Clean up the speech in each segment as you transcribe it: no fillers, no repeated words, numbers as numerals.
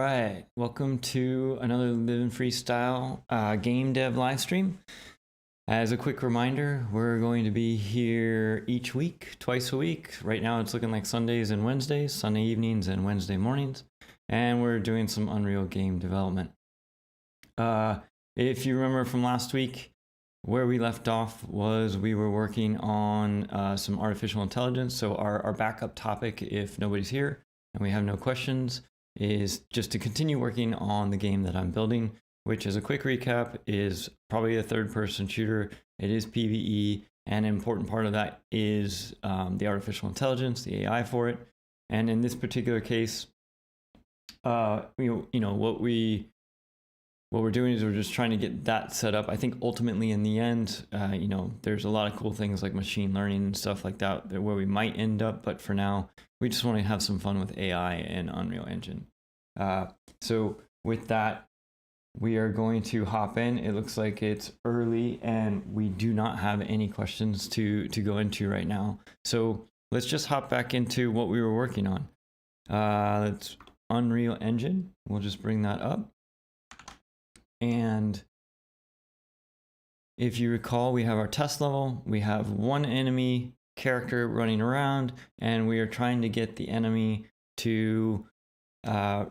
right, welcome to another Living Freestyle game dev live stream. As a quick reminder, we're going to be here each week, twice a week. Right now it's looking like Sundays and Wednesdays, Sunday evenings and Wednesday mornings, and we're doing some Unreal game development. If you remember from last week, where we left off was we were working on some artificial intelligence. So our backup topic, if nobody's here and we have no questions, is just to continue working on the game that I'm building, which, as a quick recap, is probably a third-person shooter. It is PvE, and an important part of that is the artificial intelligence, the AI for it. And in this particular case, what we're doing is we're just trying to get that set up. I think ultimately in the end, there's a lot of cool things like machine learning and stuff like that where we might end up. But for now, we just want to have some fun with AI and Unreal Engine. So with that, we are going to hop in. It looks like it's early and we do not have any questions to go into right now. So let's just hop back into what we were working on. Let's Unreal Engine. We'll just bring that up. And if you recall, we have our test level. We have one enemy character running around, and we are trying to get the enemy to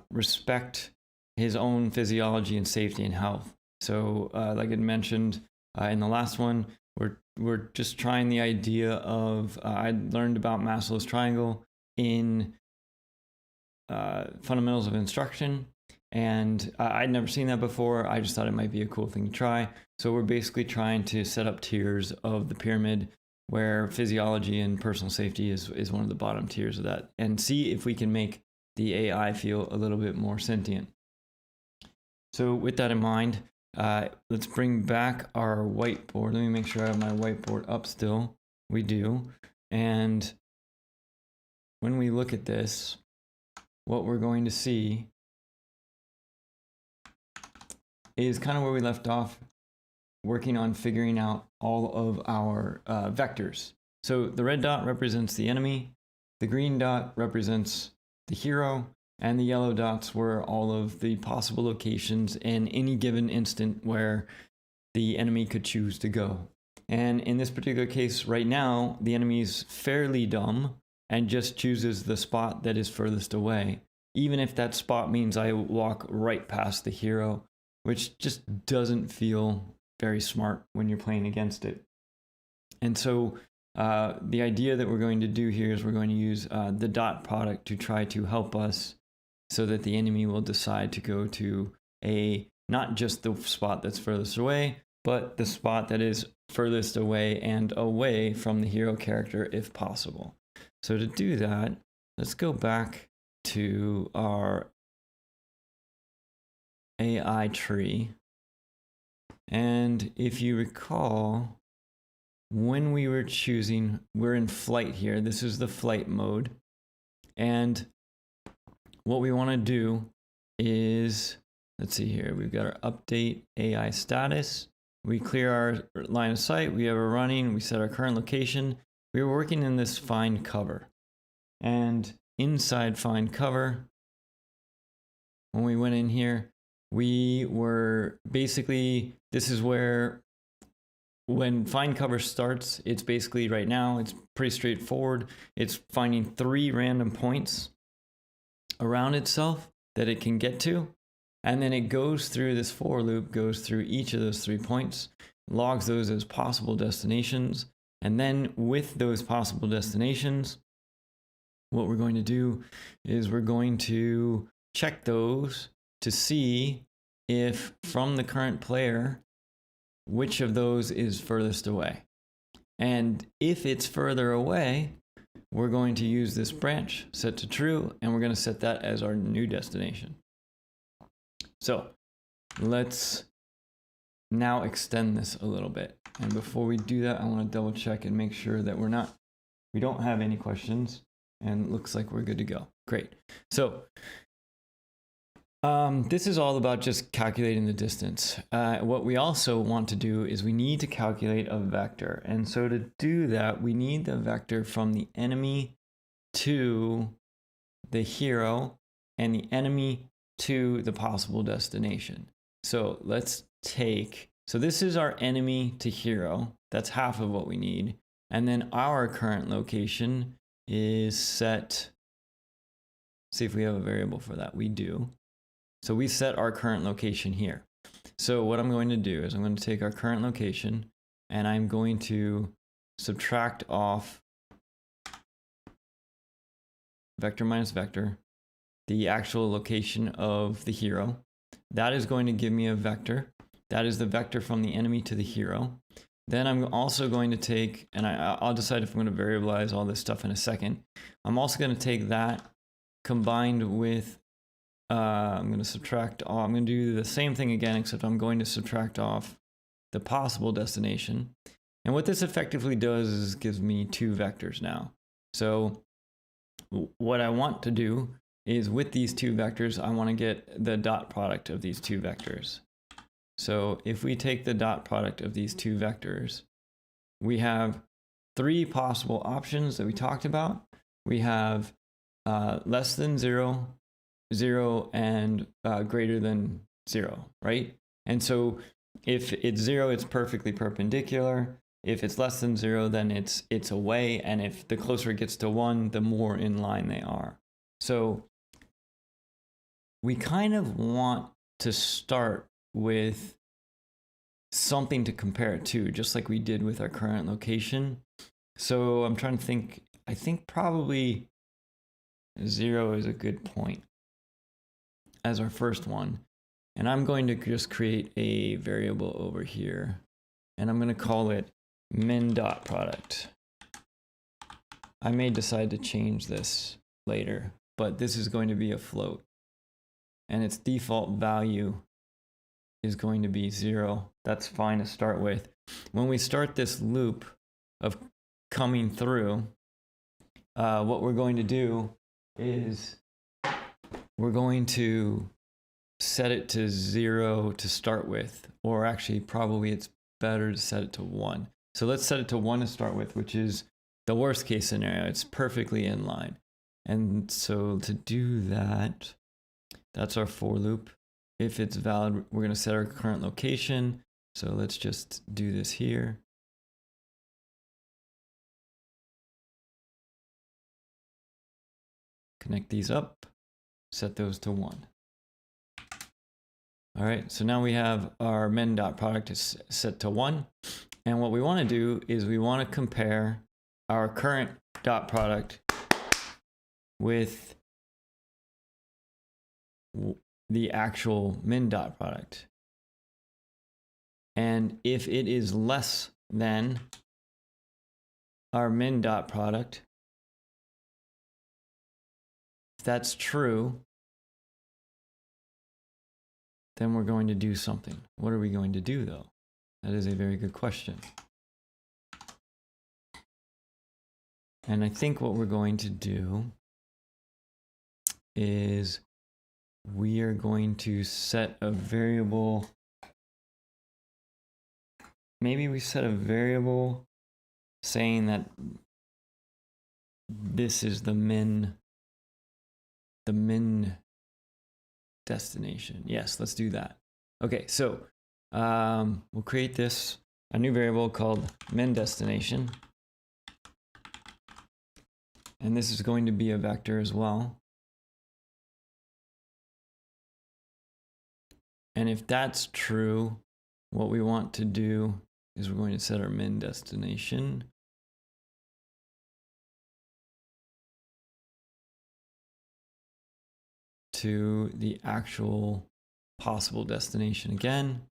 respect his own physiology and safety and health. So like I mentioned in the last one, we're just trying the idea of, I learned about Maslow's triangle in Fundamentals of Instruction. And I'd never seen that before. I just thought it might be a cool thing to try. So we're basically trying to set up tiers of the pyramid where physiology and personal safety is one of the bottom tiers of that, and see if we can make the AI feel a little bit more sentient. So with that in mind, let's bring back our whiteboard. Let me make sure I have my whiteboard up still. We do. And when we look at this, what we're going to see is kind of where we left off, working on figuring out all of our vectors. So the red dot represents the enemy, the green dot represents the hero, and the yellow dots were all of the possible locations in any given instant where the enemy could choose to go. And in this particular case right now, the enemy's fairly dumb and just chooses the spot that is furthest away, even if that spot means I walk right past the hero, which just doesn't feel very smart when you're playing against it. And so the idea that we're going to do here is we're going to use the dot product to try to help us so that the enemy will decide to go to not just the spot that's furthest away, but the spot that is furthest away and away from the hero character if possible. So to do that, let's go back to our AI tree. And if you recall, when we were choosing, we're in flight here. This is the flight mode. And what we want to do is, let's see here, we've got our update AI status. We clear our line of sight. We have a running. We set our current location. We were working in this find cover. And inside find cover, when we went in here, we were basically, this is where when find cover starts, it's basically right now, it's pretty straightforward. It's finding 3 random points around itself that it can get to. And then it goes through this for loop, goes through each of those 3 points, logs those as possible destinations. And then with those possible destinations, what we're going to do is we're going to check those to see if from the current player, which of those is furthest away. And if it's further away, we're going to use this branch set to true, and we're going to set that as our new destination. So let's now extend this a little bit. And before we do that, I want to double check and make sure that we don't have any questions, and it looks like we're good to go. Great. So this is all about just calculating the distance. What we also want to do is we need to calculate a vector. And so to do that, we need the vector from the enemy to the hero and the enemy to the possible destination. So let's take, so this is our enemy to hero. That's half of what we need. And then our current location is set. See if we have a variable for that. We do. So we set our current location here. So what I'm going to do is I'm going to take our current location and I'm going to subtract off vector minus vector, the actual location of the hero. That is going to give me a vector. That is the vector from the enemy to the hero. Then I'm also going to take, and I'll decide if I'm going to variabilize all this stuff in a second. I'm also going to take that combined with, I'm going to subtract off, I'm going to do the same thing again, except I'm going to subtract off the possible destination. And what this effectively does is gives me two vectors now. So what I want to do is with these two vectors, I want to get the dot product of these two vectors. So if we take the dot product of these two vectors, we have three possible options that we talked about. We have less than 0, 0, and greater than 0, right? And so if it's 0, it's perfectly perpendicular. If it's less than 0, then it's away. And if the closer it gets to 1, the more in line they are. So we kind of want to start with something to compare it to, just like we did with our current location. So I'm trying to think, I think probably 0 is a good point as our first one. And I'm going to just create a variable over here, and I'm going to call it min dot product. I may decide to change this later, but this is going to be a float, and its default value is going to be 0. That's fine to start with. When we start this loop of coming through, what we're going to do is we're going to set it to 0 to start with, or actually probably it's better to set it to 1. So let's set it to 1 to start with, which is the worst case scenario. It's perfectly in line. And so to do that, that's our for loop. If it's valid, we're going to set our current location. So let's just do this here. Connect these up, set those to 1. All right, so now we have our min dot product is set to 1. And what we want to do is we want to compare our current dot product with the actual min dot product. And if it is less than our min dot product, if that's true, then we're going to do something. What are we going to do though? That is a very good question. And I think what we're going to do is we are going to set a variable. Maybe we set a variable saying that this is the min destination. Yes, let's do that. Okay, so we'll create a new variable called min destination. And this is going to be a vector as well. And if that's true, what we want to do is we're going to set our min destination to the actual possible destination again.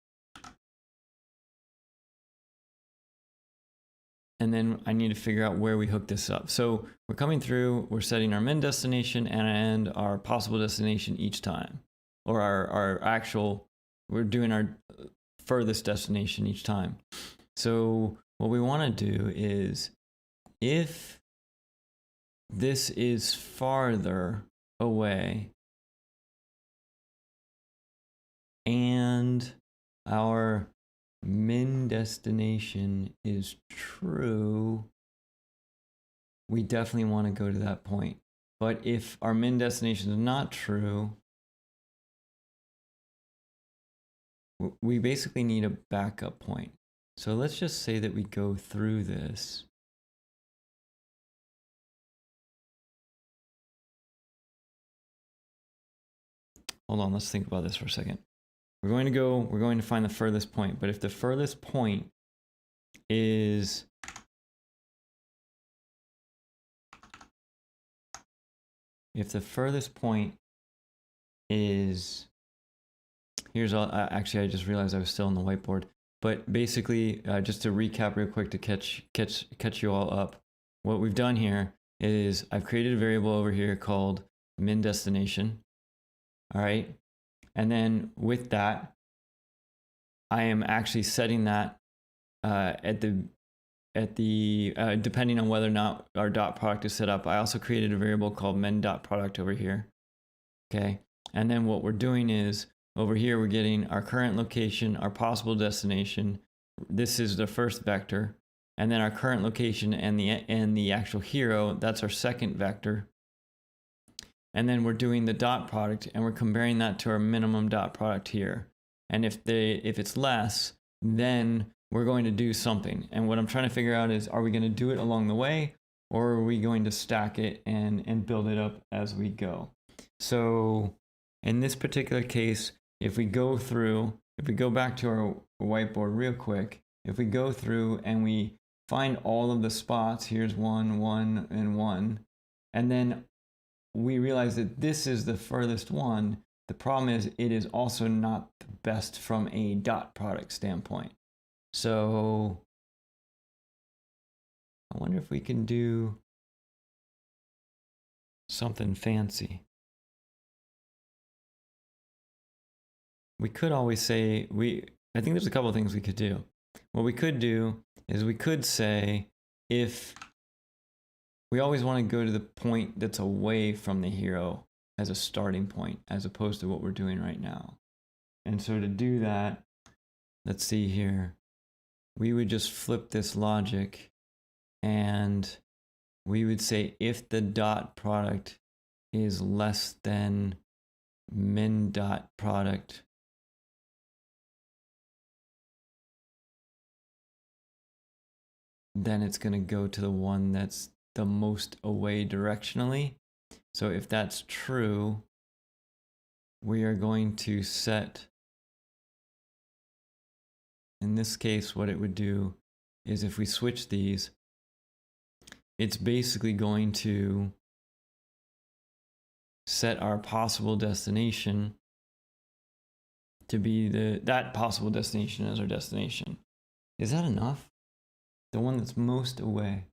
And then I need to figure out where we hook this up. So we're coming through, we're setting our min destination and our possible destination each time. Or our actual, we're doing our furthest destination each time. So what we want to do is, if this is farther away and our min destination is true, we definitely want to go to that point. But if our min destination is not true, we basically need a backup point. So let's just say that we go through this. Hold on, let's think about this for a second. We're going to find the furthest point, but if the furthest point is here's all, actually I just realized I was still on the whiteboard, but basically just to recap real quick to catch you all up, what we've done here is I've created a variable over here called min destination. All right. And then with that, I am actually setting that depending on whether or not our dot product is set up. I also created a variable called min dot product over here. Okay. And then what we're doing is over here, we're getting our current location, our possible destination. This is the first vector. And then our current location and the actual hero, that's our second vector. And then we're doing the dot product and we're comparing that to our minimum dot product here. And if it's less, then we're going to do something. And what I'm trying to figure out is, are we going to do it along the way, or are we going to stack it and build it up as we go? So in this particular case, if we go back to our whiteboard real quick, if we go through and we find all of the spots, here's 1, 1, and 1, and then we realize that this is the furthest one. The problem is it is also not the best from a dot product standpoint. So I wonder if we can do something fancy. We could always say, I think there's a couple of things we could do. What we could do is we could say, if we always want to go to the point that's away from the hero as a starting point, as opposed to what we're doing right now. And so to do that, let's see here, we would just flip this logic and we would say if the dot product is less than min dot product, then it's going to go to the one that's the most away directionally. So if that's true, we are going to set, in this case, what it would do is if we switch these, it's basically going to set our possible destination to be that possible destination as our destination. Is that enough? The one that's most away.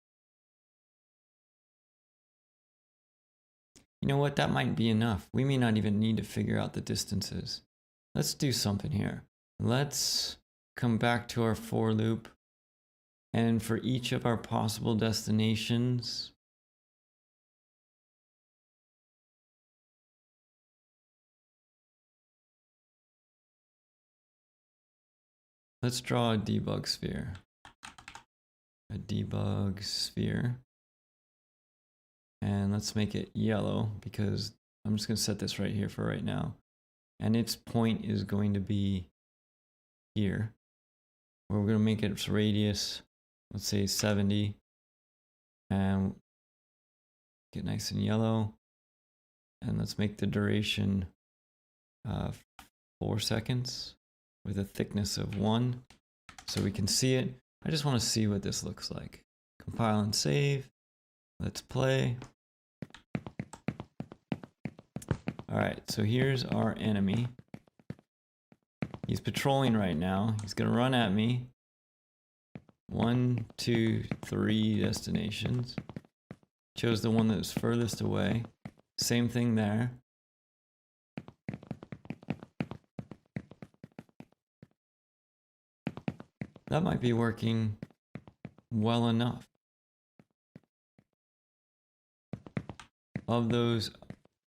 You know what? That might be enough. We may not even need to figure out the distances. Let's do something here. Let's come back to our for loop. And for each of our possible destinations, let's draw a debug sphere. A debug sphere. And let's make it yellow because I'm just going to set this right here for right now. And its point is going to be here. We're going to make its radius, let's say 70. And get nice and yellow. And let's make the duration 4 seconds with a thickness of 1 so we can see it. I just want to see what this looks like. Compile and save. Let's play. All right, so here's our enemy. He's patrolling right now. He's gonna run at me. 1, 2, 3 destinations. Chose the one that was furthest away. Same thing there. That might be working well enough. Of those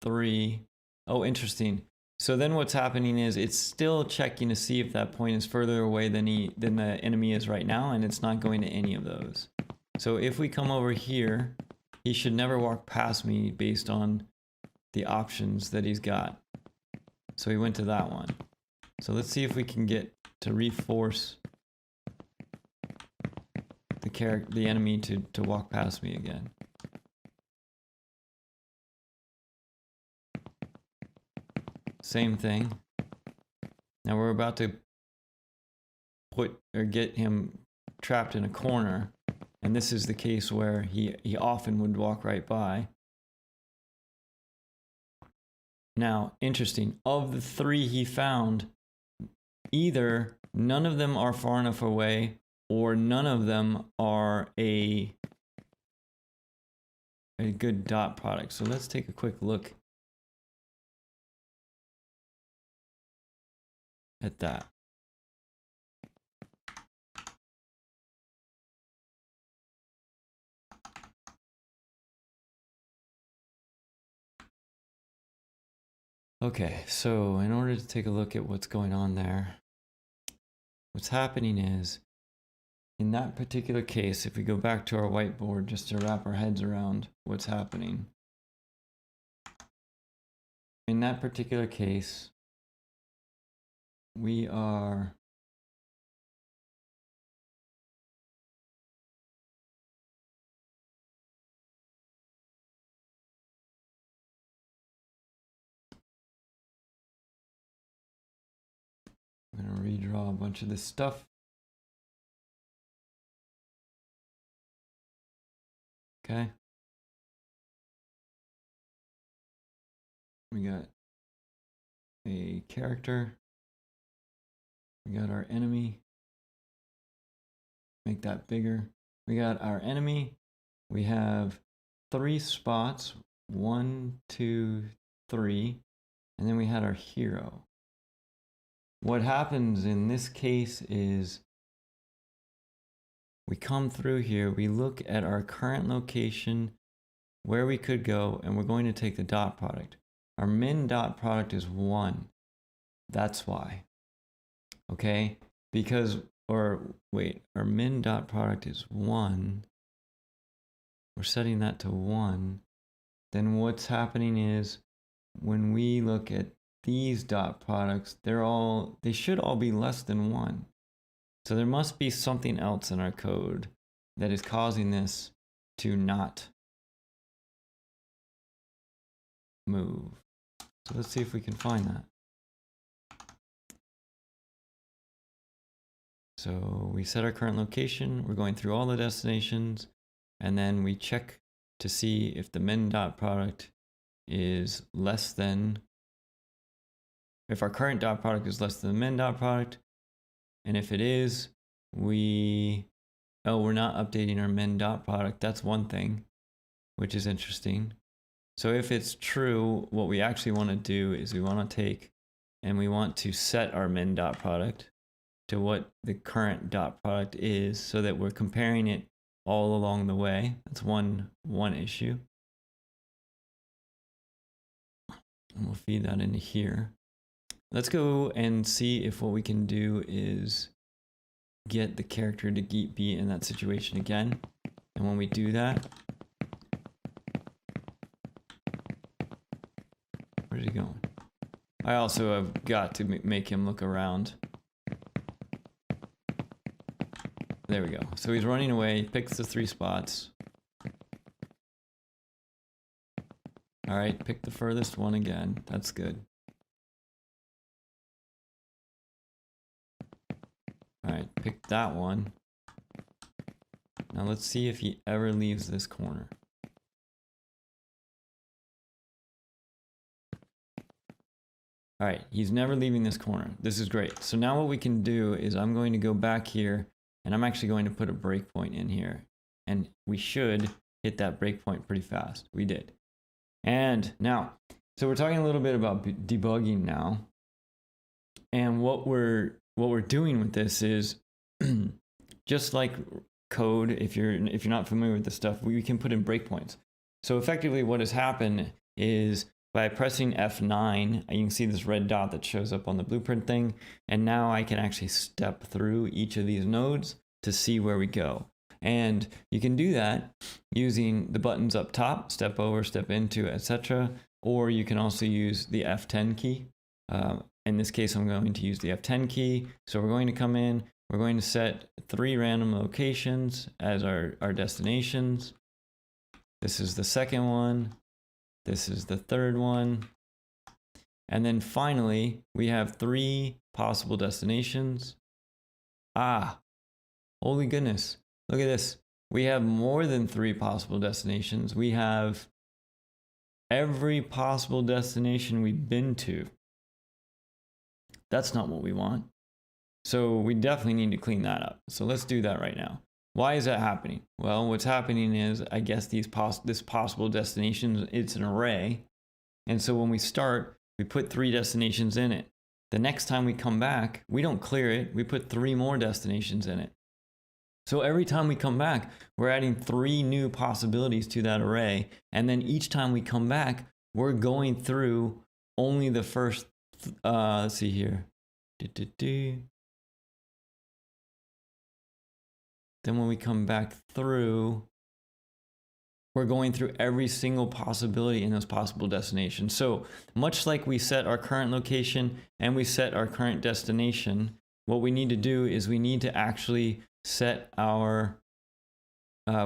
3, oh, interesting. So then what's happening is it's still checking to see if that point is further away than the enemy is right now, and it's not going to any of those. So if we come over here, he should never walk past me based on the options that he's got. So he went to that one. So let's see if we can get to reforce the enemy to walk past me again. Same thing. Now we're about to get him trapped in a corner, and this is the case where he often would walk right by. Now, interesting, of the 3 he found, either none of them are far enough away or none of them are a good dot product. So let's take a quick look at that. Okay, so in order to take a look at what's going on there, what's happening is, in that particular case, if we go back to our whiteboard just to wrap our heads around what's happening, in that particular case, we are I'm going to redraw a bunch of this stuff. Okay. We got a character. We got our enemy. Make that bigger. We got our enemy. We have 3 spots. 1, 2, 3. And then we had our hero. What happens in this case is we come through here, we look at our current location, where we could go, and we're going to take the dot product. Our min dot product is 1. That's why. Okay? Because, our min dot product is 1. We're setting that to 1. Then what's happening is when we look at these dot products, they should all be less than 1. So there must be something else in our code that is causing this to not move. So let's see if we can find that. So we set our current location, we're going through all the destinations, and then we check to see if the min dot product is less than, if our current dot product is less than the min dot product, and if it is, we're not updating our min dot product. That's one thing, which is interesting. So if it's true, what we actually want to do is we want to take and we want to set our min dot product to what the current dot product is so that we're comparing it all along the way. That's one issue. And we'll feed that into here. Let's go and see if what we can do is get the character to be in that situation again. And when we do that, where's he going? I also have got to make him look around. There we go. So he's running away, picks the 3 spots. All right, pick the furthest one again. That's good. All right, pick that one. Now let's see if he ever leaves this corner. All right, he's never leaving this corner. This is great. So now what we can do is I'm going to go back here and I'm actually going to put a breakpoint in here. And we should hit that breakpoint pretty fast. We did. And now, so we're talking a little bit about debugging now. And what we're doing with this is just like code, if you're not familiar with this stuff, we can put in breakpoints. So effectively what has happened is by pressing F9, you can see this red dot that shows up on the blueprint thing. And now I can actually step through each of these nodes to see where we go. And you can do that using the buttons up top, step over, step into, etc. Or you can also use the F10 key. in this case, I'm going to use the F10 key. So we're going to come in, we're going to set 3 random locations as our destinations. This is the second one. This is the third one. And then finally, we have 3 possible destinations. Ah, holy goodness. Look at this. We have more than 3 possible destinations. We have every possible destination we've been to. That's not what we want. So we definitely need to clean that up. So let's do that right now. Why is that happening? Well, what's happening is, I guess this possible destinations, it's an array. And so when we start, we put 3 destinations in it. The next time we come back, we don't clear it. We put 3 more destinations in it. So every time we come back, we're adding 3 new possibilities to that array. And then each time we come back, we're going through only the first, let's see here. Then when we come back through, we're going through every single possibility in those possible destinations. So much like we set our current location and we set our current destination, what we need to do is we need to actually set our,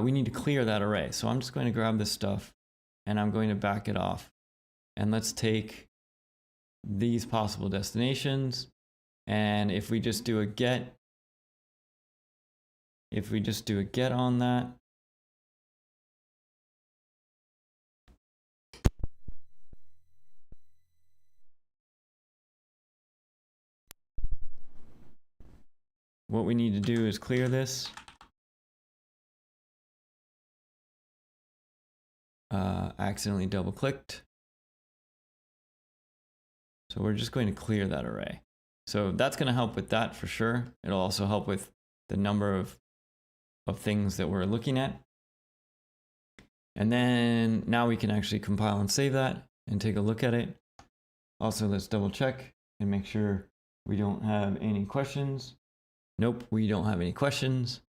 we need to clear that array. So I'm just going to grab this stuff and I'm going to back it off. And let's take these possible destinations. And if we just do a get, on that, what we need to do is clear this. Accidentally double clicked. So we're just going to clear that array. So that's going to help with that for sure. It'll also help with the number of things that we're looking at. And then now we can actually compile and save that and take a look at it. Also, let's double check and make sure we don't have any questions. Nope, we don't have any questions.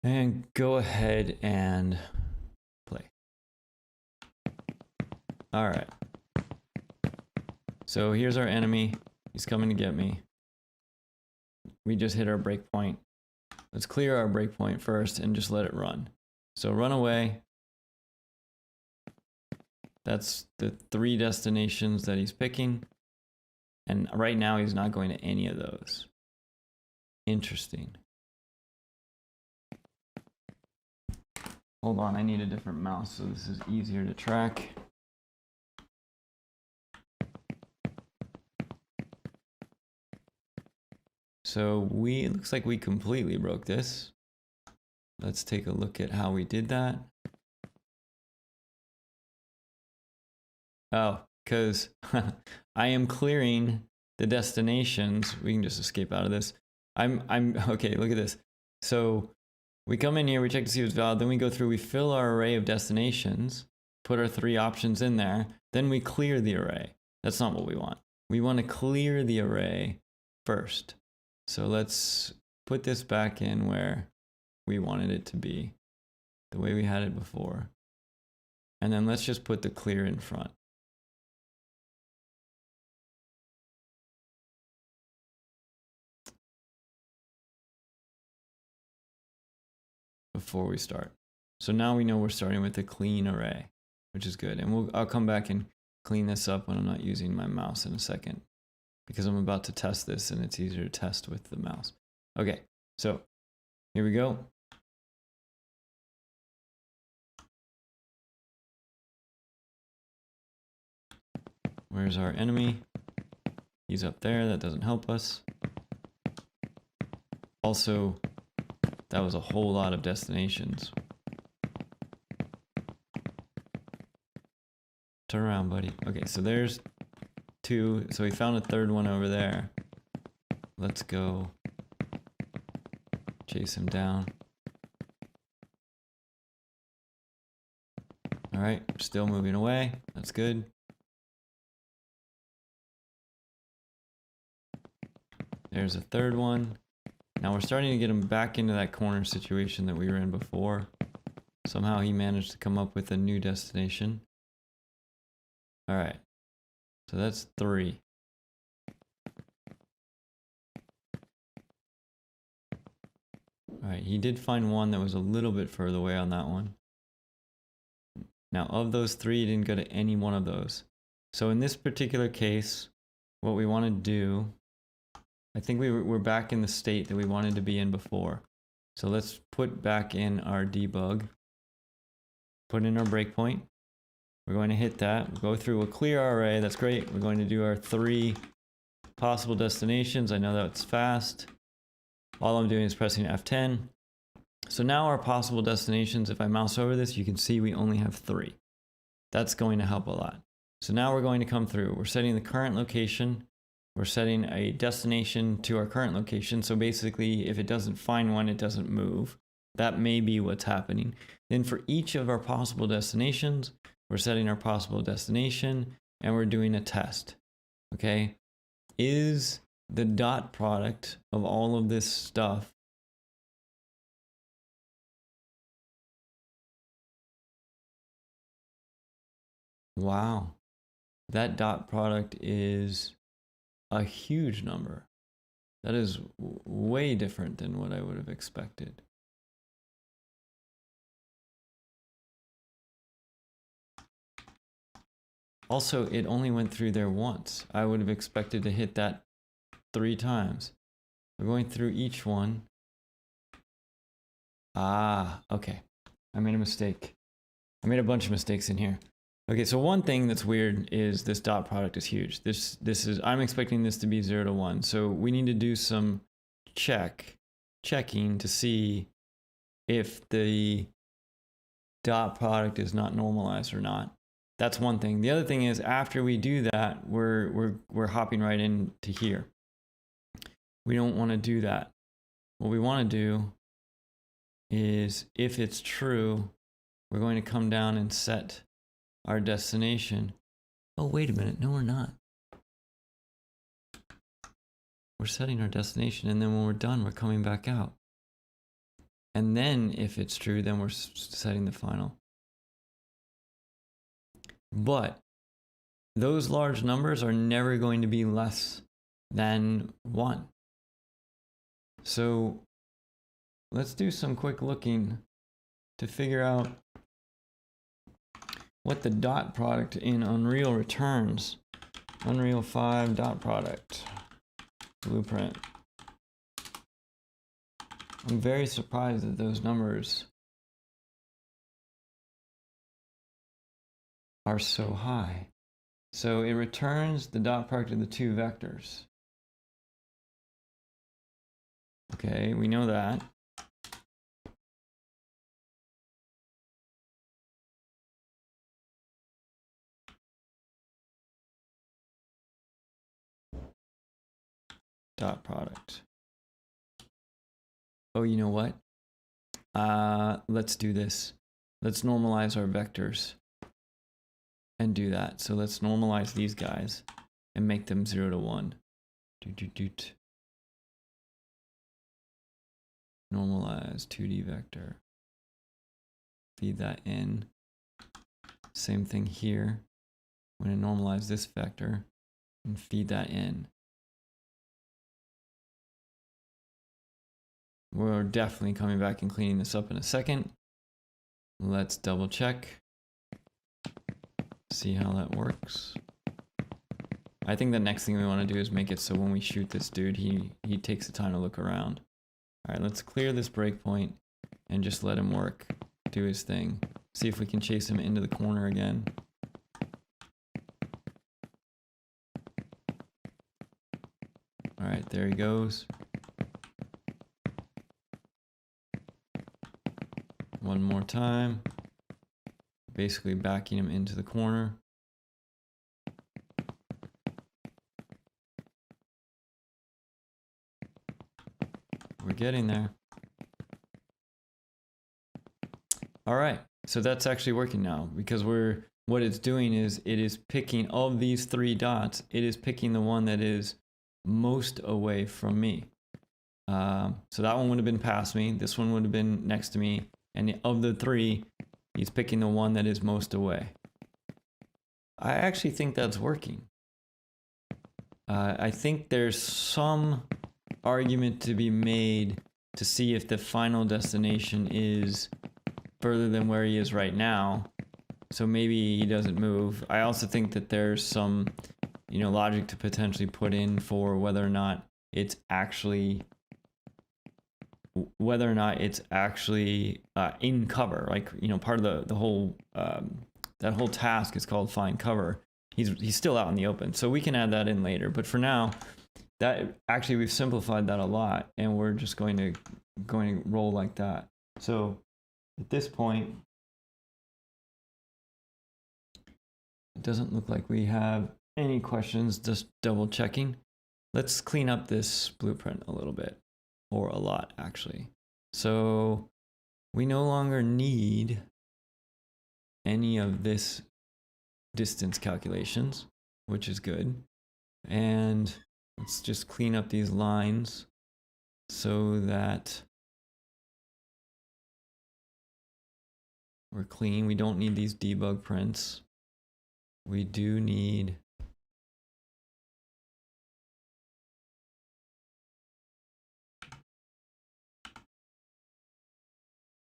And go ahead and play. All right. So here's our enemy. He's coming to get me. We just hit our breakpoint. Let's clear our breakpoint first and just let it run. So run away. That's the 3 destinations that he's picking. And right now he's not going to any of those. Interesting. Hold on, I need a different mouse so this is easier to track. So it looks like we completely broke this. Let's take a look at how we did that. Oh, because I am clearing the destinations. We can just escape out of this. Okay, look at this. So we come in here, we check to see if it's valid, then we go through, we fill our array of destinations, put our 3 options in there, then we clear the array. That's not what we want. We want to clear the array first. So let's put this back in where we wanted it to be, the way we had it before. And then let's just put the clear in front. Before we start. So now we know we're starting with a clean array, which is good. And I'll come back and clean this up when I'm not using my mouse in a second, because I'm about to test this and it's easier to test with the mouse. Okay, so here we go. Where's our enemy? He's up there. That doesn't help us. Also, that was a whole lot of destinations. Turn around, buddy. Okay, so there's 2. So we found a 3rd one over there. Let's go chase him down. All right, still moving away. That's good. There's a 3rd one. Now we're starting to get him back into that corner situation that we were in before. Somehow he managed to come up with a new destination. All right, so that's 3. right, he did find one that was a little bit further away on that one. Now, of those 3, he didn't go to any one of those. So in this particular case, what we want to do, I think we're back in the state that we wanted to be in before. So let's put back in our debug, put in our breakpoint. We're going to hit that, we'll go through, a clear our array, that's great. We're going to do our 3 possible destinations. I know that's fast. All I'm doing is pressing F10. So now our possible destinations, if I mouse over this, you can see we only have 3. That's going to help a lot. So now we're going to come through. We're setting the current location. We're setting a destination to our current location. So basically, if it doesn't find one, it doesn't move. That may be what's happening. Then for each of our possible destinations, we're setting our possible destination and we're doing a test. Okay? Is the dot product of all of this stuff wow, that dot product is a huge number. That is way different than what I would have expected. Also, it only went through there once. I would have expected to hit that 3 times. We're going through each one. Ah, okay. I made a mistake. I made a bunch of mistakes in here. Okay, so one thing that's weird is this dot product is huge. This is, I'm expecting this to be 0 to 1. So we need to do some checking to see if the dot product is not normalized or not. That's one thing. The other thing is after we do that, we're hopping right into here. We don't want to do that. What we want to do is, if it's true, we're going to come down and set our destination. Oh, wait a minute. No, we're not. We're setting our destination, and then when we're done, we're coming back out. And then if it's true, then we're setting the final. But those large numbers are never going to be less than 1. So let's do some quick looking to figure out what the dot product in Unreal returns. Unreal 5 dot product blueprint. I'm very surprised that those numbers are so high. So it returns the dot product of the 2 vectors. Okay, we know that. Dot product. Oh, you know what? Let's do this. Let's normalize our vectors and do that. So let's normalize these guys and make them 0 to 1. Normalize 2D vector. Feed that in. Same thing here. I'm going to normalize this vector and feed that in. We're definitely coming back and cleaning this up in a second. Let's double check. See how that works. I think the next thing we want to do is make it so when we shoot this dude, he takes the time to look around. All right, let's clear this breakpoint and just let him work, do his thing. See if we can chase him into the corner again. All right, there he goes. One more time. Basically backing him into the corner. We're getting there. All right, so that's actually working now because what it's doing is it is picking of these 3 dots, it is picking the one that is most away from me. So that one would have been past me, this one would have been next to me, and of the 3, he's picking the one that is most away. I actually think that's working. I think there's some argument to be made to see if the final destination is further than where he is right now. So maybe he doesn't move. I also think that there's some, logic to potentially put in for whether or not it's actually in cover. Like, part of the whole that whole task is called find cover. He's still out in the open, so we can add that in later. But for now, that actually we've simplified that a lot, and we're just going to roll like that. So at this point, it doesn't look like we have any questions. Just double checking. Let's clean up this blueprint a little bit, or a lot actually. So we no longer need any of this distance calculations, which is good. And let's just clean up these lines so that we're clean. We don't need these debug prints. We do need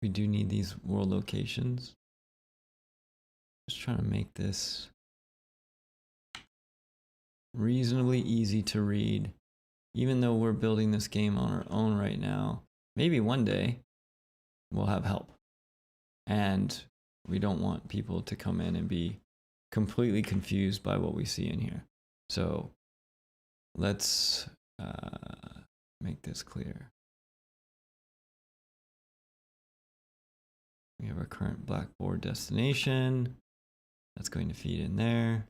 these world locations. Just trying to make this reasonably easy to read, even though we're building this game on our own right now. Maybe one day we'll have help, and we don't want people to come in and be completely confused by what we see in here. So let's make this clear. We have our current Blackboard destination. That's going to feed in there.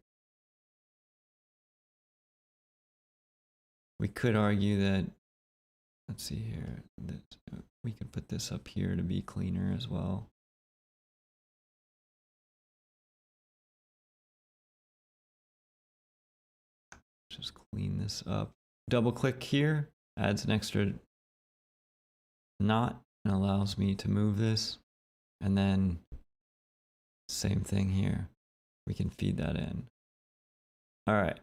We could argue that, let's see here, that we could put this up here to be cleaner as well. Just clean this up. Double click here, adds an extra knot and allows me to move this. And then same thing here. We can feed that in. All right.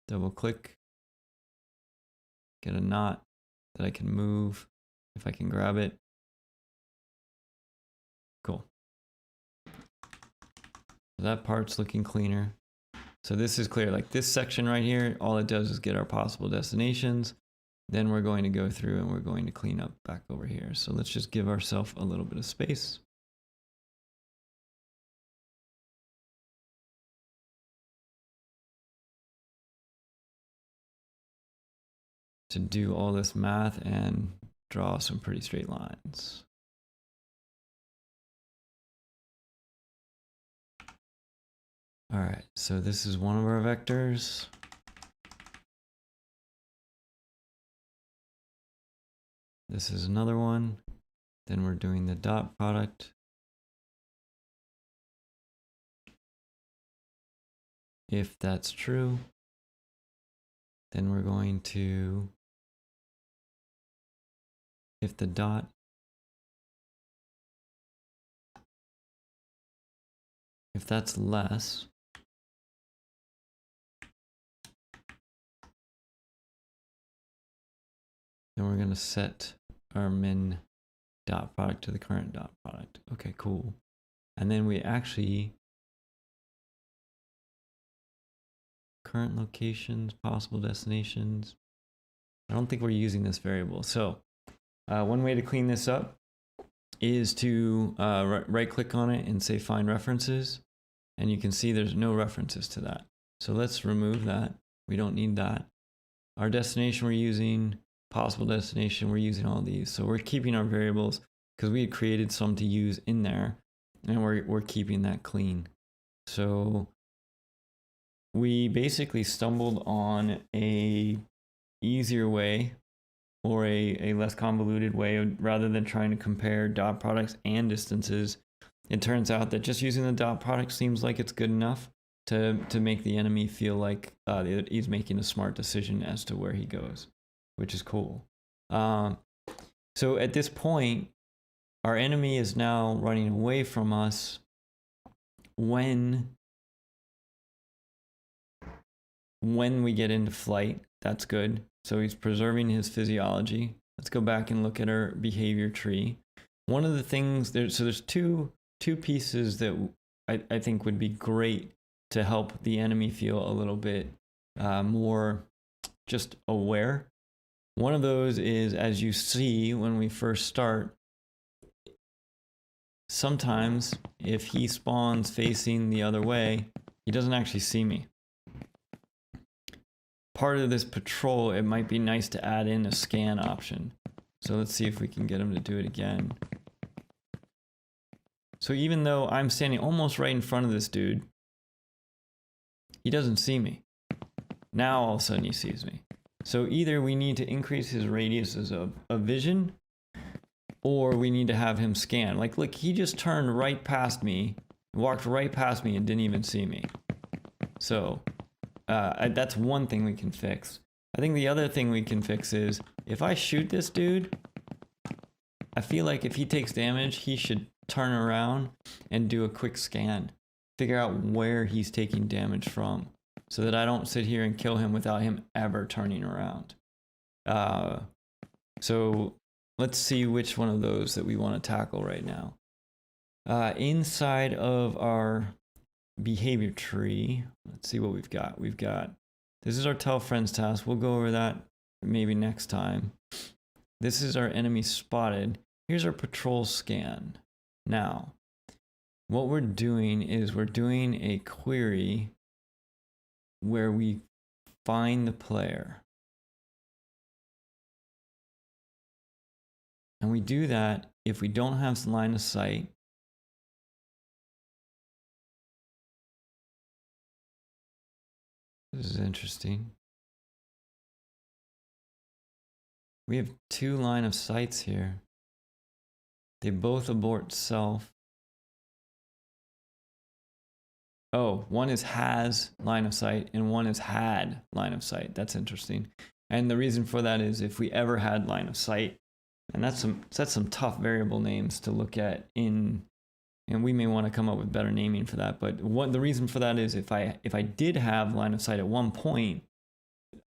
Double click. Get a knot that I can move if I can grab it. Cool. That part's looking cleaner. So this is clear. Like this section right here, all it does is get our possible destinations. Then we're going to go through and we're going to clean up back over here. So let's just give ourselves a little bit of space. To do all this math and draw some pretty straight lines. All right, so this is one of our vectors. This is another one. Then we're doing the dot product. If that's true, then we're going to, if the dot if that's less, then we're going to set our min dot product to the current dot product. Okay, cool. And then we actually, current locations, possible destinations. I don't think we're using this variable. So one way to clean this up is to right click on it and say find references. And you can see there's no references to that. So let's remove that. We don't need that. Our destination we're using, possible destination, we're using all these. So we're keeping our variables because we had created some to use in there, and we're keeping that clean. So we basically stumbled on a easier way, or a less convoluted way of, rather than trying to compare dot products and distances. It turns out that just using the dot product seems like it's good enough to make the enemy feel like he's making a smart decision as to where he goes, which is cool. So at this point, our enemy is now running away from us when we get into flight. That's good. So he's preserving his physiology. Let's go back and look at our behavior tree. One of the things there's two pieces that I think would be great to help the enemy feel a little bit more just aware. One of those is, as you see when we first start, sometimes if he spawns facing the other way, he doesn't actually see me. Part of this patrol, it might be nice to add in a scan option. So let's see if we can get him to do it again. So even though I'm standing almost right in front of this dude, he doesn't see me. Now all of a sudden he sees me. So either we need to increase his radiuses of vision, or we need to have him scan. Like, look, he just turned right past me, walked right past me and didn't even see me. So that's one thing we can fix. I think the other thing we can fix is, if I shoot this dude, I feel like if he takes damage, he should turn around and do a quick scan. Figure out where he's taking damage from, so that I don't sit here and kill him without him ever turning around. So let's see which one of those that we want to tackle right now. Inside of our behavior tree, let's see what we've got. This is our tell friends task. We'll go over that maybe next time. This is our enemy spotted. Here's our patrol scan. Now, what we're doing is we're doing a query where we find the player. And we do that if we don't have line of sight. This is interesting. We have 2 line of sights here. They both abort self. Oh, one is has line of sight and one is had line of sight. That's interesting. And the reason for that is, if we ever had line of sight, and that's some tough variable names to look at in, and we may want to come up with better naming for that. But the reason for that is, if I did have line of sight at one point,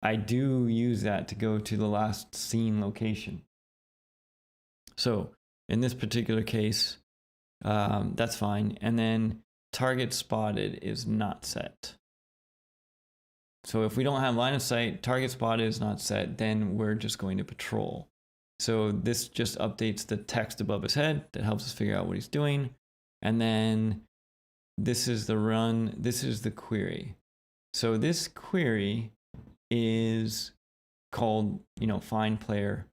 I do use that to go to the last seen location. So in this particular case, that's fine. And then target spotted is not set. So if we don't have line of sight, target spotted is not set, then we're just going to patrol. So this just updates the text above his head that helps us figure out what he's doing. And then this is the run, this is the query. So this query is called, find player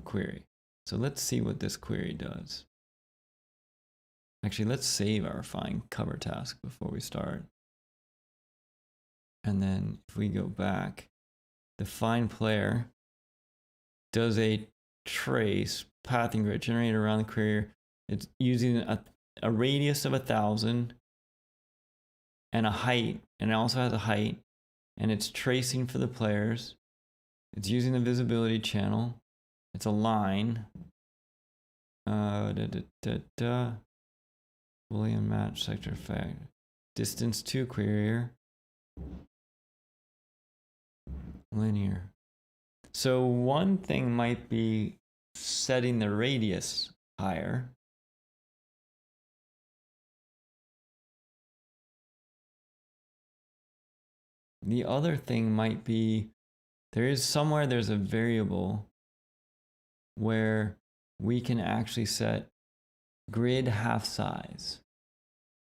query. So let's see what this query does. Actually, let's save our find cover task before we start. And then if we go back, the find player does a trace pathing grid generated around the query. It's using a radius of 1,000 and a height, and it also has a height, and it's tracing for the players. It's using the visibility channel. It's a line. Boolean match sector effect. Distance to querier. Linear. So one thing might be setting the radius higher. The other thing might be, there's a variable where we can actually set grid half size,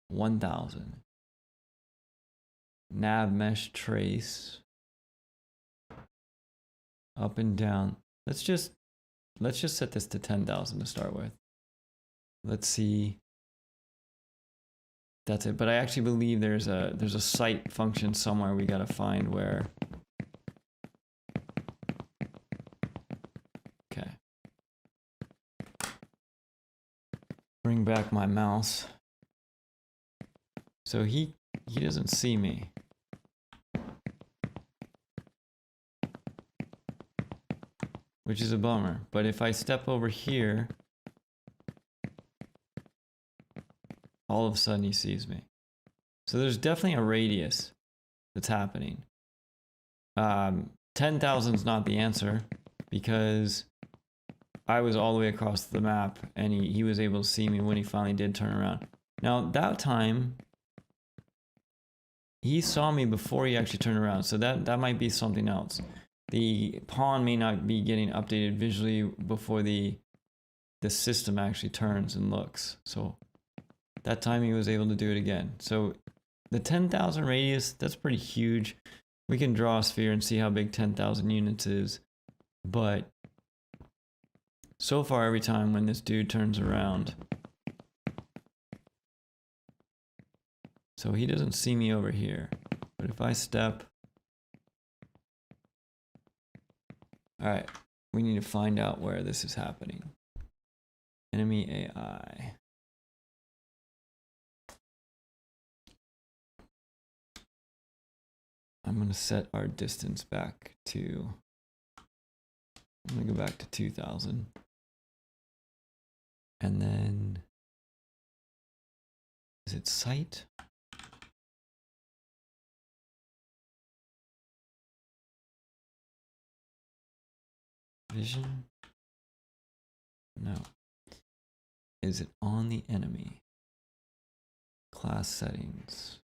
1,000. Nav mesh trace, up and down. Let's just set this to 10,000 to start with. Let's see. That's it. But I actually believe there's a site function somewhere we gotta find where. Okay. Bring back my mouse. So he doesn't see me. Which is a bummer. But if I step over here, all of a sudden he sees me. So there's definitely a radius that's happening. 10,000 is not the answer because I was all the way across the map and he was able to see me when he finally did turn around. Now, that time, he saw me before he actually turned around, so that might be something else. The pawn may not be getting updated visually before the system actually turns and looks. So that time he was able to do it again. So the 10,000 radius, that's pretty huge. We can draw a sphere and see how big 10,000 units is. But so far, every time when this dude turns around, so he doesn't see me over here. But if I step, all right, we need to find out where this is happening. Enemy AI. I'm going to set our distance back to, I'm going to go back to 2000. And then, is it sight? Vision? No. Is it on the enemy? Class settings.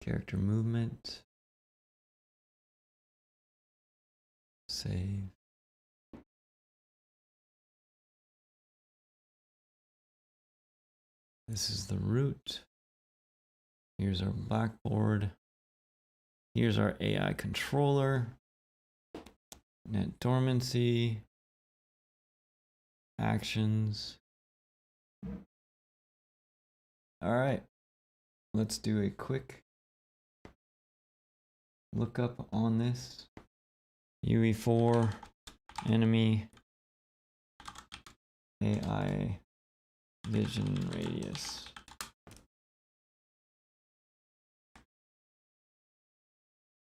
Character movement. Save. This is the root. Here's our blackboard. Here's our AI controller. Net dormancy. Actions. All right. Let's do a quick lookup on this. UE4 enemy AI vision radius.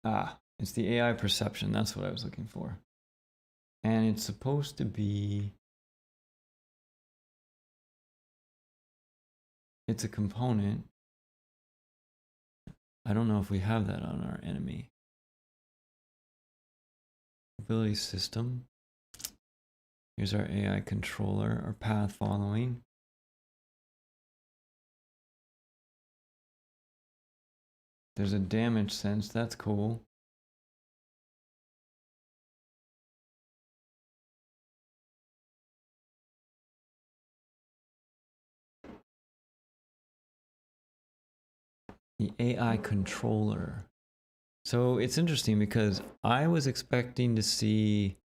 Ah, it's the AI perception. That's what I was looking for. And it's supposed to be, it's a component. I don't know if we have that on our enemy. Ability system. Here's our AI controller, our path following. There's a damage sense, that's cool. The AI controller. So it's interesting because I was expecting to see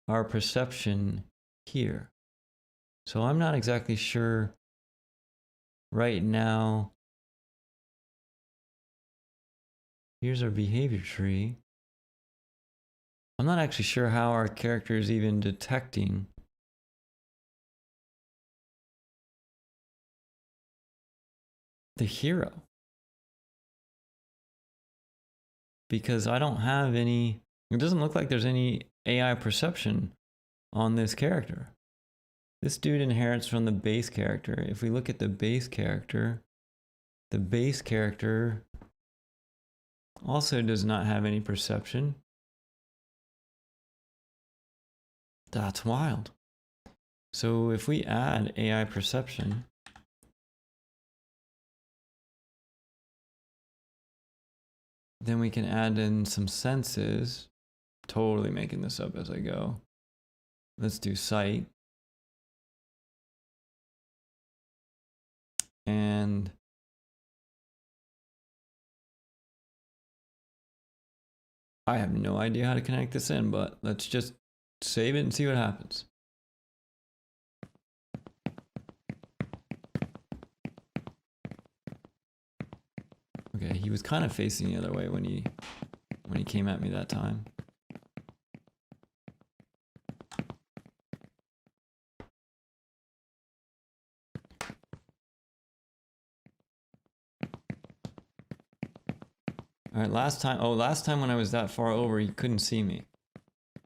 our perception here. So I'm not exactly sure right now. Here's our behavior tree. I'm not actually sure how our character is even detecting the hero. Because I don't have any, it doesn't look like there's any AI perception on this character. This dude inherits from the base character. If we look at the base character also does not have any perception. That's wild. So if we add AI perception, then we can add in some senses. Totally making this up as I go. Let's do sight. And I have no idea how to connect this in, but let's just save it and see what happens. Okay, he was kind of facing the other way when he came at me that time. All right, last time when I was that far over, he couldn't see me.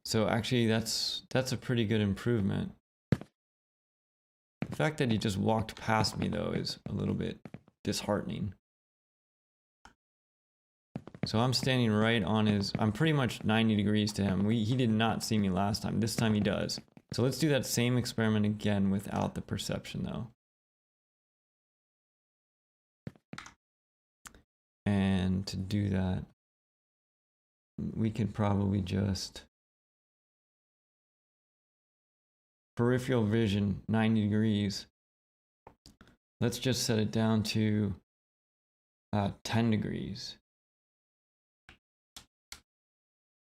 So actually that's a pretty good improvement. fact that he just walked past me, though, is a little bit disheartening. So I'm standing right on his... I'm pretty much 90 degrees to him. He did not see me last time. This time he does. So let's do that same experiment again without the perception, though. And to do that, we could probably just... peripheral vision, 90 degrees. Let's just set it down to 10 degrees.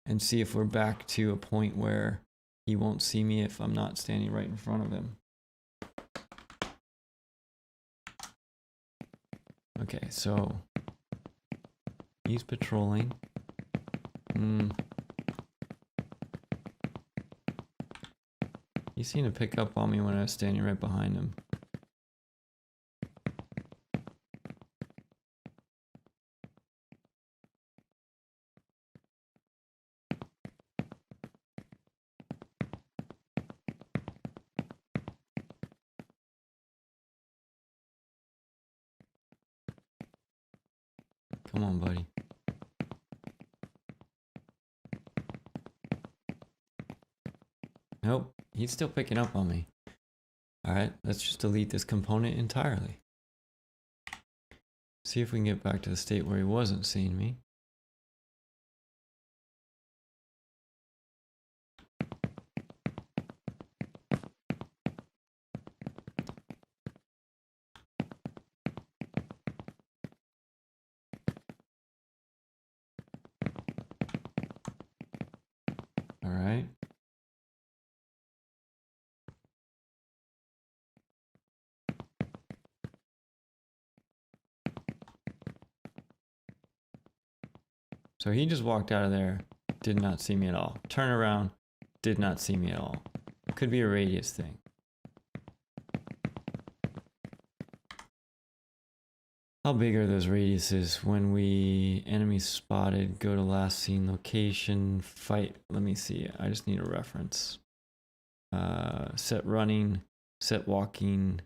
And see if we're back to a point where he won't see me if I'm not standing right in front of him. Okay, so he's patrolling. He seemed to pick up on me when I was standing right behind him. Come on, buddy. Nope, he's still picking up on me. Alright, let's just delete this component entirely. See if we can get back to the state where he wasn't seeing me. Alright. So he just walked out of there, did not see me at all. Turn around, did not see me at all. Could be a radius thing. How big are those radiuses? When we enemy spotted, go to last seen location, fight. Let me see. I just need a reference. Set running, set walking,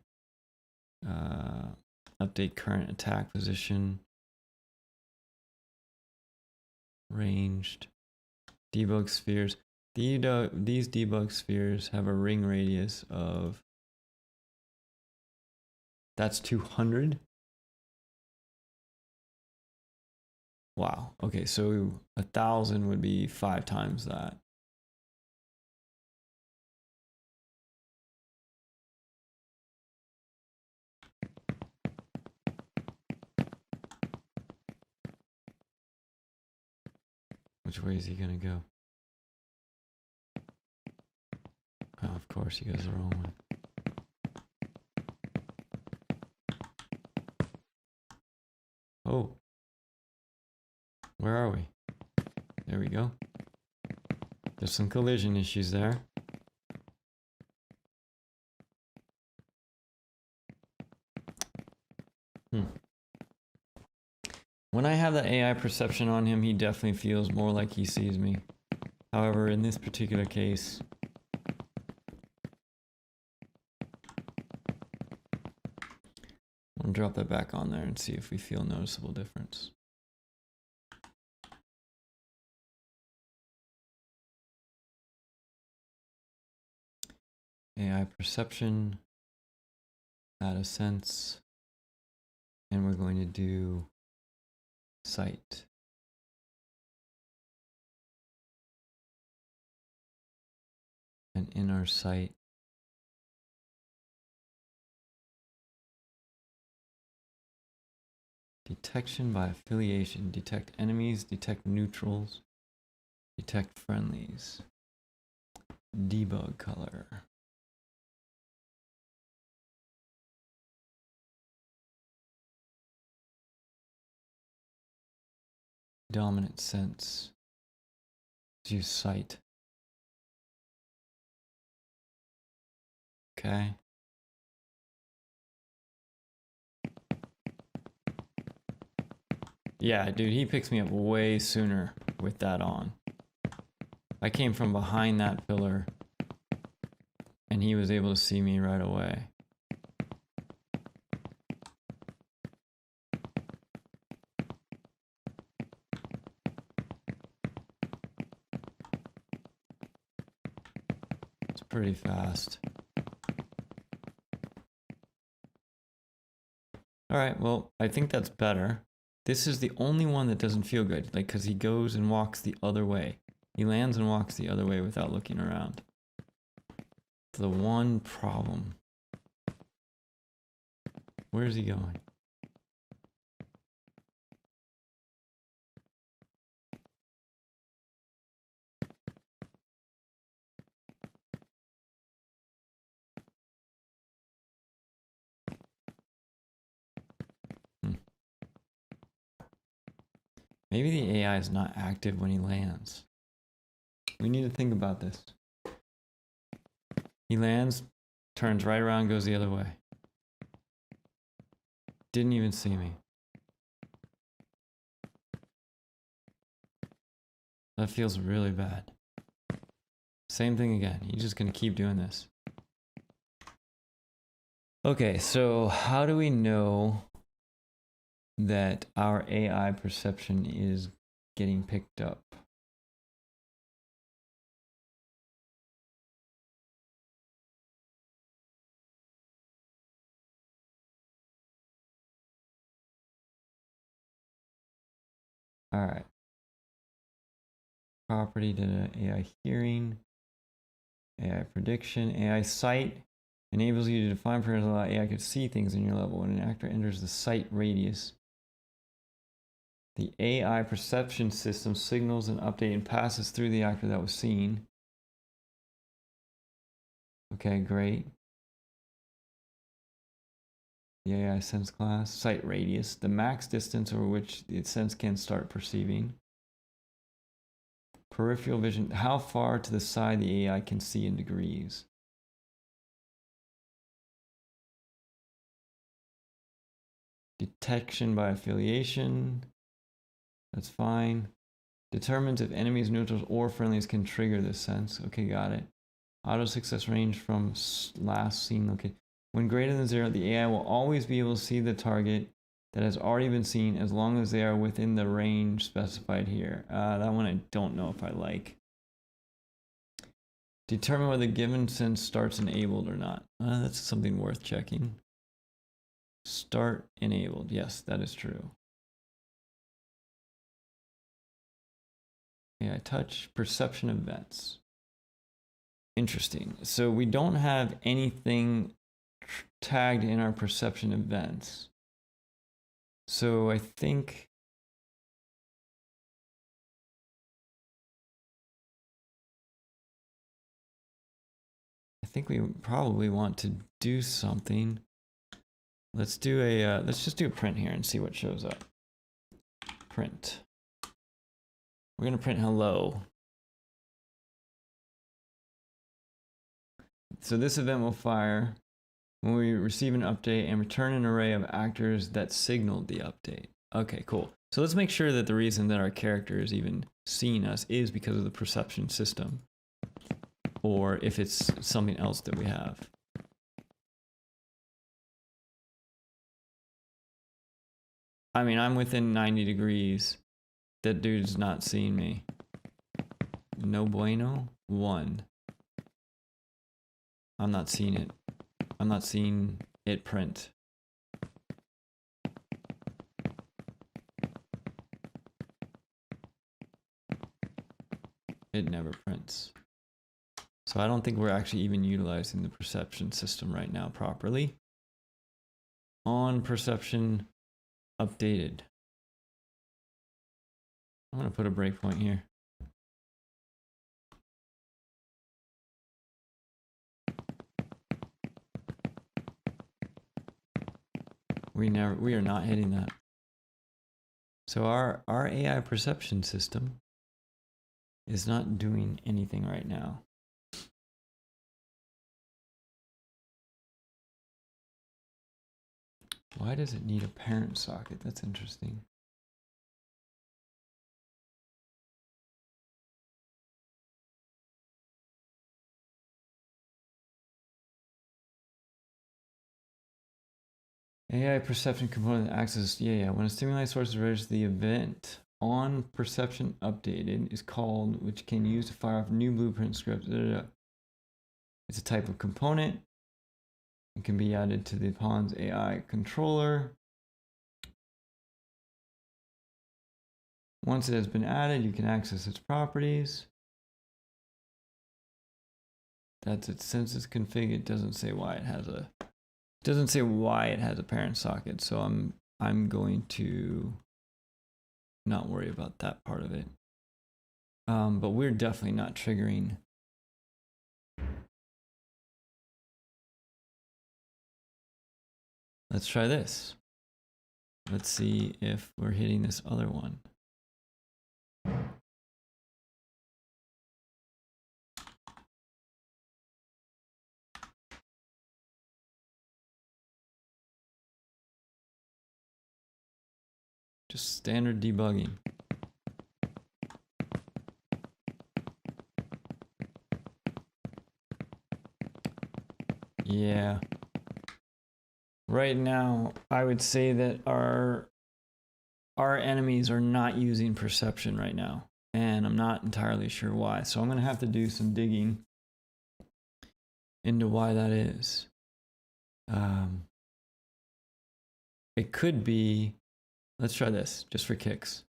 update current attack position. Ranged. Debug spheres. These debug spheres have a ring radius of... That's 200? Wow. Okay, so 1,000 would be 5 times that. Which way is he gonna go? Oh, of course, he goes the wrong way. Oh. Where are we? There we go. There's some collision issues there. When I have the AI perception on him, he definitely feels more like he sees me. However, in this particular case, I'll drop that back on there and see if we feel a noticeable difference. AI perception, add a sense, and we're going to do sight. And in our sight, detection by affiliation, detect enemies, detect neutrals, detect friendlies, debug color. Dominant sense. Let's use sight. Okay. Yeah, dude, he picks me up way sooner with that on. I came from behind that pillar and he was able to see me right away. pretty fast. All right, well, I think that's better. This is the only one that doesn't feel good, like, because he goes and walks the other way. He lands and walks the other way without looking around. The one problem. Where is he going? Maybe the AI is not active when he lands. We need to think about this. He lands, turns right around, goes the other way. Didn't even see me. That feels really bad. Same thing again. You're just gonna keep doing this. Okay, so how do we know that our AI perception is getting picked up? All right. Property data, AI hearing, AI prediction, AI sight enables you to define parameters so that AI could see things in your level. When an actor enters the sight radius, the AI perception system signals an update and passes through the actor that was seen. Okay, great. The AI sense class, sight radius, the max distance over which the sense can start perceiving. Peripheral vision, how far to the side the AI can see in degrees. Detection by affiliation, that's fine. Determines if enemies, neutrals, or friendlies can trigger this sense. Okay, got it. Auto success range from last seen location. When greater than 0, the AI will always be able to see the target that has already been seen as long as they are within the range specified here. That one I don't know if I like. Determine whether the given sense starts enabled or not. That's something worth checking. Start enabled. Yes, that is true. AI touch, perception events. Interesting. So we don't have anything tagged in our perception events. So I think we probably want to do something. Let's do a let's just do a print here and see what shows up. Print. We're gonna print hello. So this event will fire when we receive an update and return an array of actors that signaled the update. Okay, cool. So let's make sure that the reason that our character is even seeing us is because of the perception system, or if it's something else that we have. I mean, I'm within 90 degrees. That dude's not seeing me. No bueno. 1. I'm not seeing it. I'm not seeing it print. It never prints. So I don't think we're actually even utilizing the perception system right now properly. On perception updated. I'm going to put a breakpoint here. We are not hitting that. So our AI perception system is not doing anything right now. Why does it need a parent socket? That's interesting. AI perception component access. Yeah. When a stimuli source registers the event on perception updated is called, which can use to fire off new blueprint scripts. It's It's a type of component. It can be added to the Pawns AI controller. Once it has been added, you can access its properties. That's it. Since it's configured, it doesn't say why it has a parent socket. So I'm going to not worry about that part of it. But we're definitely not triggering. Let's try this. Let's see if we're hitting this other one. Just standard debugging. Yeah. Right now, I would say that our enemies are not using perception right now, and I'm not entirely sure why. So I'm going to have to do some digging into why that is. It could be, let's try this just for kicks.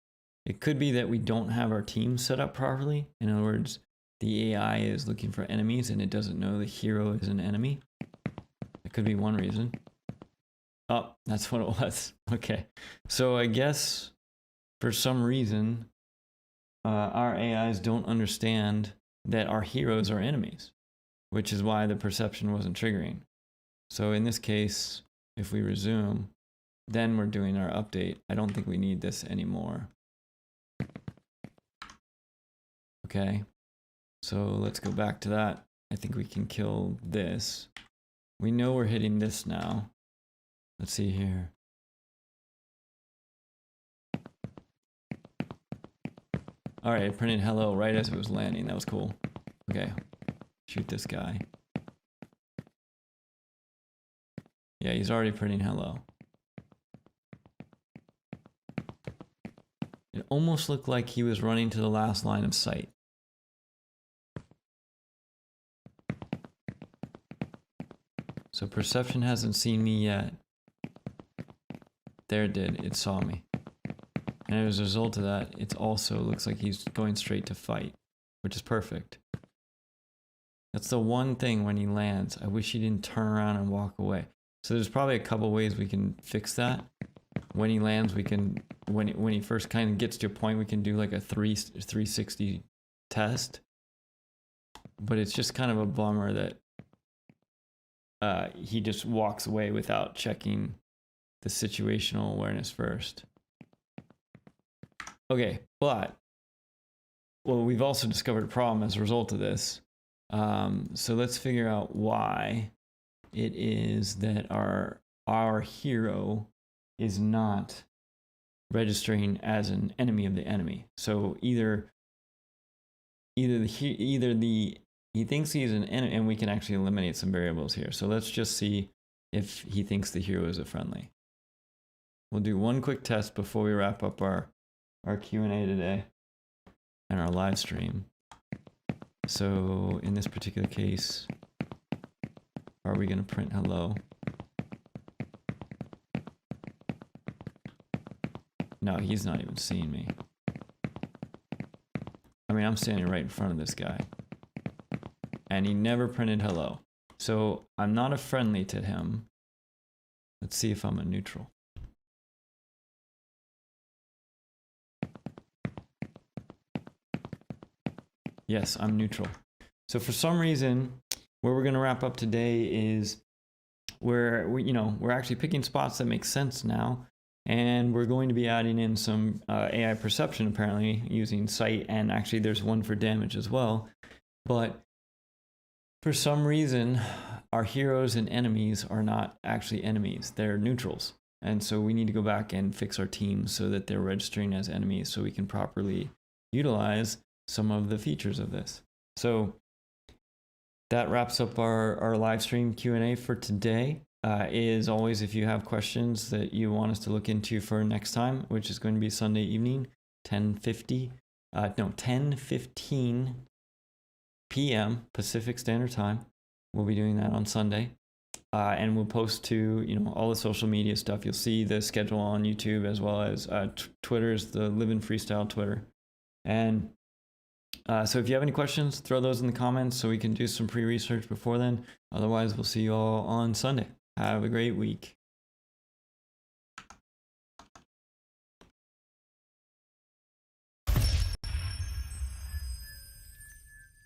It could be that we don't have our team set up properly. In other words, the AI is looking for enemies and it doesn't know the hero is an enemy. That could be one reason. Oh, that's what it was. Okay. So I guess for some reason, our AIs don't understand that our heroes are enemies, which is why the perception wasn't triggering. So in this case, if we resume, then we're doing our update. I don't think we need this anymore. Okay. So let's go back to that. I think we can kill this. We know we're hitting this now. Let's see here. All right, it printed hello right as it was landing. That was cool. Okay, shoot this guy. Yeah, he's already printing hello. It almost looked like he was running to the last line of sight. So perception hasn't seen me yet. There it did, it saw me. And as a result of that, it also looks like he's going straight to fight, which is perfect. That's the one thing when he lands. I wish he didn't turn around and walk away. So there's probably a couple ways we can fix that. When he lands, we can, when he first kind of gets to a point, we can do like a 360 test. But it's just kind of a bummer that he just walks away without checking the situational awareness first. Okay, but, well, we've also discovered a problem as a result of this. So let's figure out why it is that our hero is not registering as an enemy of the enemy. So either he thinks he's an enemy, and we can actually eliminate some variables here. So let's just see if he thinks the hero is a friendly. We'll do one quick test before we wrap up our Q&A today and our live stream. So in this particular case, are we going to print hello? No, he's not even seeing me. I mean, I'm standing right in front of this guy. And he never printed hello. So I'm not a friendly to him. Let's see if I'm a neutral. Yes, I'm neutral. So for some reason, where we're going to wrap up today is where we're actually picking spots that make sense now, and we're going to be adding in some AI perception apparently using sight, and actually there's one for damage as well. But for some reason, our heroes and enemies are not actually enemies; they're neutrals, and so we need to go back and fix our teams so that they're registering as enemies, so we can properly utilize some of the features of this. So that wraps up our live stream Q&A for today. As always, if you have questions that you want us to look into for next time, which is going to be Sunday evening, 10:15 p.m. Pacific Standard Time, We'll be doing that on Sunday. And we'll post to, you know, all the social media stuff. You'll see the schedule on YouTube, as well as Twitter's the Live in Freestyle Twitter. And so if you have any questions, throw those in the comments so we can do some pre-research before then. Otherwise, we'll see you all on Sunday. Have a great week.